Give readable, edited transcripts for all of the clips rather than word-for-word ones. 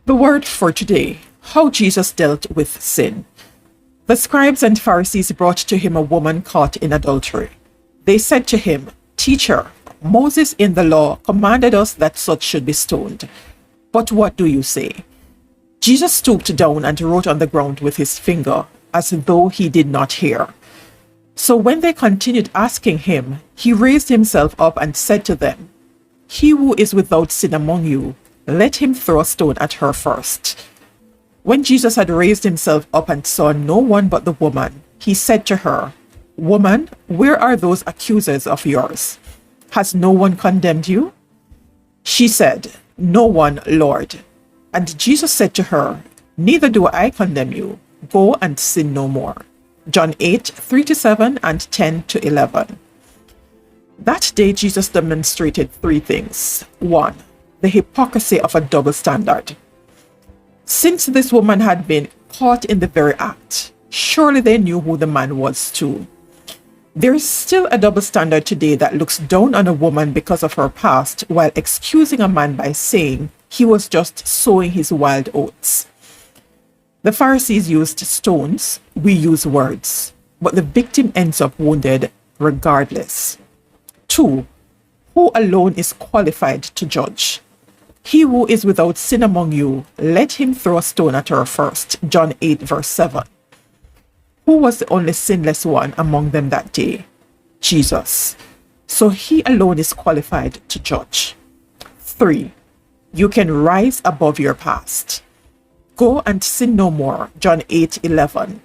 The word for today, how Jesus dealt with sin. The scribes and Pharisees brought to him a woman caught in adultery. They said to him, "Teacher, Moses in the law commanded us that such should be stoned. But what do you say?" Jesus stooped down and wrote on the ground with his finger, as though he did not hear. So when they continued asking him, he raised himself up and said to them, "He who is without sin among you, let him throw a stone at her first." When Jesus had raised himself up and saw no one but the woman, he said to her, "Woman, where are those accusers of yours? Has no one condemned you?" She said, "No one, Lord." And Jesus said to her, "Neither do I condemn you. Go and sin no more." John 8:3-7 and 10-11. That day Jesus demonstrated three things. 1. The hypocrisy of a double standard. Since this woman had been caught in the very act, surely they knew who the man was too. There is still a double standard today that looks down on a woman because of her past while excusing a man by saying he was just sowing his wild oats. The Pharisees used stones, we use words, but the victim ends up wounded regardless. 2. Who alone is qualified to judge? He who is without sin among you, let him throw a stone at her first. John 8:7. Who was the only sinless one among them that day? Jesus. So he alone is qualified to judge. 3. You can rise above your past. Go and sin no more. John 8:11.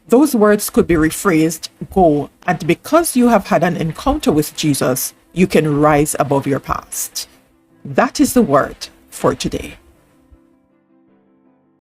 Those words could be rephrased, go, and because you have had an encounter with Jesus, you can rise above your past. That is the word for today.